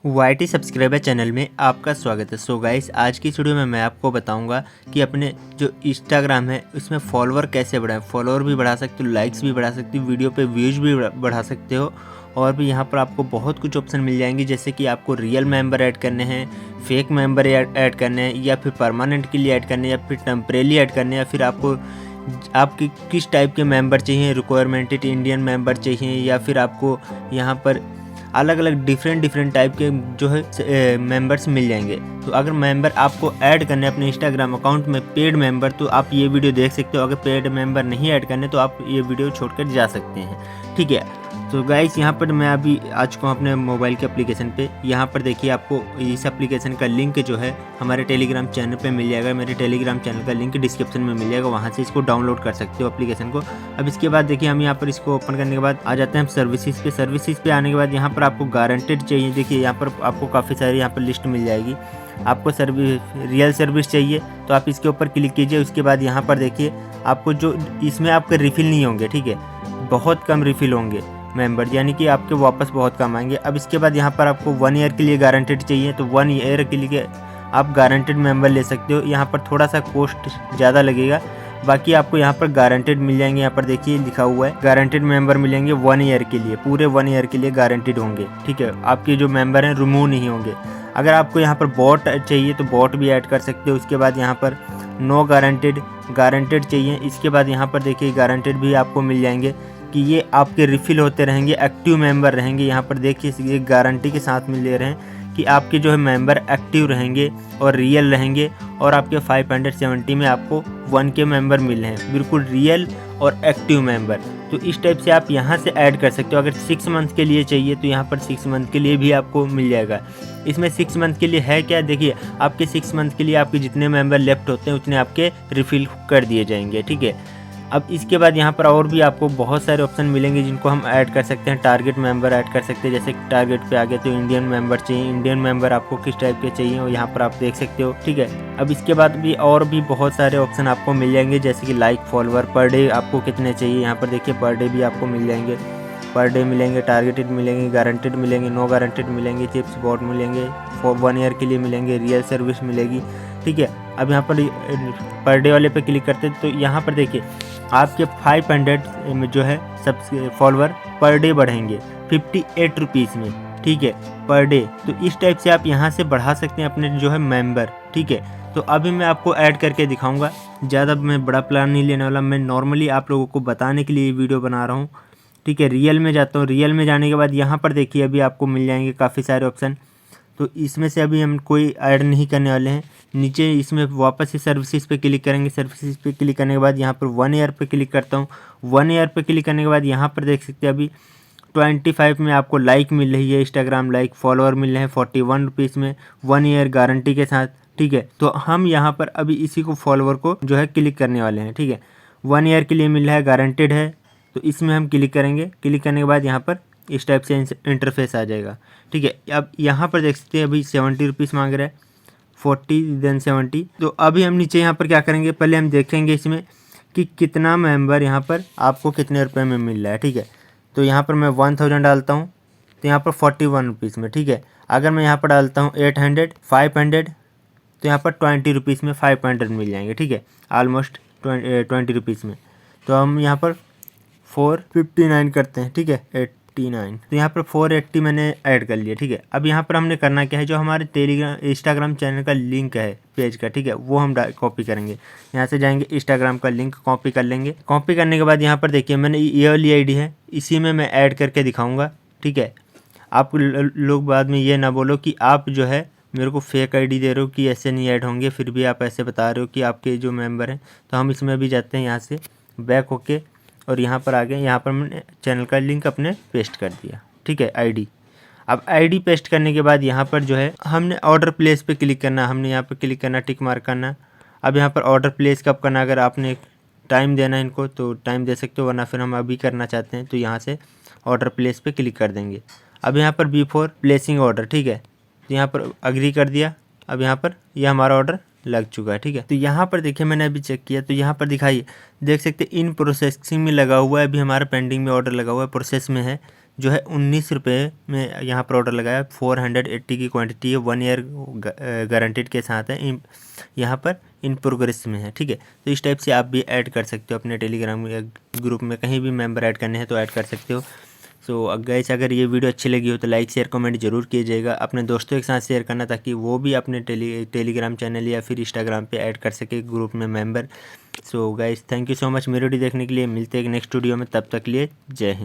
YT subscriber channel में आपका स्वागत है। सो गाइस, आज की इस वीडियो में मैं आपको बताऊंगा कि अपने जो इंस्टाग्राम है उसमें फॉलोअर कैसे बढ़ाएं। फॉलोअर भी बढ़ा सकते हो, लाइक्स भी बढ़ा सकते हो, वीडियो पे व्यूज भी बढ़ा सकते हो। और भी यहाँ पर आपको बहुत कुछ ऑप्शन मिल जाएंगे, जैसे कि आपको रियल मेंबर ऐड करने हैं, फेक मेंबर ऐड करने हैं, या फिर परमानेंट के लिए ऐड करने हैं, या फिर टेम्परेरी ऐड करने हैं, या फिर आपको आपकी किस टाइप के मेंबर चाहिए, रिक्वायरमेंटेड इंडियन मेंबर चाहिए, या फिर आपको यहाँ पर अलग अलग डिफरेंट टाइप के जो है मेंबर्स मिल जाएंगे। तो अगर मेंबर आपको ऐड करने अपने इंस्टाग्राम अकाउंट में पेड मेंबर, तो आप ये वीडियो देख सकते हो। अगर पेड मेंबर नहीं ऐड करने तो आप ये वीडियो छोड़कर जा सकते हैं, ठीक है। तो गाइस, यहाँ पर मैं अभी आ चुका हूँ अपने मोबाइल के एप्लीकेशन पे। यहाँ पर देखिए, आपको इस एप्लीकेशन का लिंक जो है हमारे टेलीग्राम चैनल पे मिल जाएगा। मेरे टेलीग्राम चैनल का लिंक डिस्क्रिप्शन में मिल जाएगा, वहाँ से इसको डाउनलोड कर सकते हो एप्लीकेशन को। अब इसके बाद देखिए, हम यहाँ पर इसको ओपन करने के बाद आ जाते हैं हम सर्विसेज पे। सर्विसेज पे आने के बाद यहाँ पर आपको गारंटेड चाहिए। देखिए, यहाँ पर आपको काफ़ी सारी यहाँ पर लिस्ट मिल जाएगी। आपको रियल सर्विस चाहिए तो आप इसके ऊपर क्लिक कीजिए। उसके बाद यहाँ पर देखिए, आपको जो इसमें आपके रिफ़िल नहीं होंगे, ठीक है, बहुत कम रिफ़िल होंगे मेंबर, यानी कि आपके वापस बहुत कम आएंगे। अब इसके बाद यहाँ पर आपको 1 ईयर के लिए गारंटेड चाहिए, तो 1 ईयर के लिए आप गारंटेड मेंबर ले सकते हो। यहाँ पर थोड़ा सा कॉस्ट ज़्यादा लगेगा, बाकी आपको यहाँ पर गारंटेड मिल जाएंगे। यहाँ पर देखिए लिखा हुआ है गारंटेड मेंबर मिलेंगे 1 ईयर के लिए, पूरे 1 ईयर के लिए गारंटेड होंगे, ठीक है। आपके जो मेंबर हैं रिमूव नहीं होंगे। अगर आपको यहाँ पर बॉट चाहिए तो बॉट भी ऐड कर सकते हो। उसके बाद यहाँ पर नो गारंटेड चाहिए। इसके बाद यहाँ पर देखिए गारंटेड भी आपको मिल जाएंगे कि ये आपके रिफ़िल होते रहेंगे, एक्टिव मेंबर रहेंगे। यहाँ पर देखिए ये गारंटी के साथ मिल ले रहे हैं कि आपके जो है मेंबर एक्टिव रहेंगे और रियल रहेंगे, और आपके 570 में आपको 1K मेंबर मिल रहे हैं, बिल्कुल रियल और एक्टिव मेंबर। तो इस टाइप से आप यहाँ से ऐड कर सकते हो। अगर 6 मंथ के लिए चाहिए तो यहाँ पर 6 मंथ के लिए भी आपको मिल जाएगा। इसमें 6 मंथ के लिए है क्या, देखिए आपके 6 मंथ के लिए आपके जितने मेंबर लेफ्ट होते हैं उतने आपके रिफ़िल कर दिए जाएंगे, ठीक है। अब इसके बाद यहाँ पर और भी आपको बहुत सारे ऑप्शन मिलेंगे जिनको हम ऐड कर सकते हैं। टारगेट मेंबर ऐड कर सकते हैं, जैसे टारगेट पे आ गए तो इंडियन मेंबर चाहिए। इंडियन मेंबर आपको किस टाइप के चाहिए वो यहाँ पर आप देख सकते हो, ठीक है। अब इसके बाद भी और भी बहुत सारे ऑप्शन आपको मिल जाएंगे, जैसे कि लाइक, फॉलोअर, पर डे आपको कितने चाहिए। यहाँ पर देखिए पर डे भी आपको मिल जाएंगे, पर डे मिलेंगे, टारगेटेड मिलेंगे, गारंटेड मिलेंगे, नो गारंटेड मिलेंगे, चिप्स बॉट मिलेंगे, फॉर 1 ईयर के लिए मिलेंगे, रियल सर्विस मिलेगी, ठीक है। अब यहाँ पर डे वाले पे क्लिक करते तो यहाँ पर देखिए आपके 500 में जो है सब फॉलोअर पर डे बढ़ेंगे 58 रुपीज़ में, ठीक है, पर डे। तो इस टाइप से आप यहाँ से बढ़ा सकते हैं अपने जो है मेंबर, ठीक है। तो अभी मैं आपको ऐड करके दिखाऊंगा, ज़्यादा मैं बड़ा प्लान नहीं लेने वाला, मैं नॉर्मली आप लोगों को बताने के लिए ये वीडियो बना रहा हूँ, ठीक है। रियल में जाता हूँ। रियल में जाने के बाद यहाँ पर देखिए अभी आपको मिल जाएंगे काफ़ी सारे ऑप्शन। तो इसमें से अभी हम कोई ऐड नहीं करने वाले हैं। नीचे इसमें वापस से सर्विसेज पे क्लिक करेंगे। सर्विसेज पे क्लिक करने के बाद यहाँ पर 1 ईयर पे क्लिक करता हूँ। 1 ईयर पे क्लिक करने के बाद यहाँ पर देख सकते हैं अभी 25 में आपको लाइक मिल रही है, इंस्टाग्राम लाइक, फॉलोअर मिल रहे हैं 41 रुपीज़ में, 1 ईयर गारंटी के साथ, ठीक है। तो हम यहाँ पर अभी इसी को फॉलोअर को जो है क्लिक करने वाले हैं, ठीक है। 1 ईयर के लिए मिल रहा है, गारंटेड है, तो इसमें हम क्लिक करेंगे। क्लिक करने के बाद यहाँ पर इस टाइप से इंटरफेस आ जाएगा, ठीक है। अब यहाँ पर देख सकते हैं अभी 70 रुपीज़ मांग रहा है, 40 देन 70। तो अभी हम नीचे यहाँ पर क्या करेंगे, पहले हम देखेंगे इसमें कि कितना मेंबर यहाँ पर आपको कितने रुपए में मिल रहा है, ठीक है। तो यहाँ पर मैं 1000 डालता हूँ तो यहाँ पर 41 रुपीज़ में, ठीक है। अगर मैं यहाँ पर डालता हूँ 800, 500, तो यहाँ पर 20 रुपीज़ में 500 मिल जाएंगे, ठीक है, ऑलमोस्ट 20 रुपीज़ में। तो हम यहाँ पर 459 करते हैं, ठीक है, 89। तो यहाँ पर 480 मैंने ऐड कर लिया, ठीक है। अब यहाँ पर हमने करना क्या है, जो हमारे इंस्टाग्राम चैनल का लिंक है पेज का, ठीक है, वो हम कॉपी करेंगे। यहाँ से जाएंगे, इंस्टाग्राम का लिंक कॉपी कर लेंगे। कॉपी करने के बाद यहाँ पर देखिए मैंने ये वाली आईडी है, इसी में मैं ऐड करके दिखाऊँगा, ठीक है। आप लोग बाद में ये ना बोलो कि आप जो है मेरे को फेक आईडी दे रहे हो कि ऐसे नहीं ऐड होंगे, फिर भी आप ऐसे बता रहे हो कि आपके जो मेंबर हैं। तो हम इसमें भी जाते हैं, यहाँ से बैक होके, और यहाँ पर आ गए। यहाँ पर मैंने चैनल का लिंक अपने पेस्ट कर दिया, ठीक है, आईडी। अब आईडी पेस्ट करने के बाद यहाँ पर जो है हमने ऑर्डर प्लेस पे क्लिक करना, हमने यहाँ पर क्लिक करना, टिक मार्क करना। अब यहाँ पर ऑर्डर प्लेस कब करना, अगर आपने टाइम देना है इनको तो टाइम दे सकते हो, वरना फिर हम अभी करना चाहते हैं तो यहाँ से ऑर्डर प्लेस पे क्लिक कर देंगे। अब यहाँ पर बिफोर प्लेसिंग ऑर्डर, ठीक है, तो यहाँ पर अग्री कर दिया। अब यहाँ पर यह हमारा ऑर्डर लग चुका है, ठीक है। तो यहाँ पर देखिए मैंने अभी चेक किया तो यहाँ पर दिखाइए, देख सकते इन प्रोसेसिंग में लगा हुआ है, अभी हमारा पेंडिंग में ऑर्डर लगा हुआ है, प्रोसेस में है। जो है 19 रुपये में यहाँ पर ऑर्डर लगाया। 480 की क्वांटिटी है, 1 ईयर गारंटेड के साथ है। यहाँ पर इन प्रोग्रेस में है, ठीक है। तो इस टाइप से आप भी ऐड कर सकते हो अपने टेलीग्राम ग्रुप में, कहीं भी मेंबर ऐड करने हैं तो ऐड कर सकते हो। सो गाइस, अगर ये वीडियो अच्छी लगी हो तो लाइक शेयर कमेंट जरूर कीजिएगा। अपने दोस्तों के साथ शेयर करना ताकि वो भी अपने टेलीग्राम चैनल या फिर इंस्टाग्राम पे ऐड कर सके ग्रुप में member. So guys, thank you so much मेरे वीडियो देखने के लिए। मिलते हैं एक नेक्स्ट वीडियो में, तब तक के लिए जय हिंद।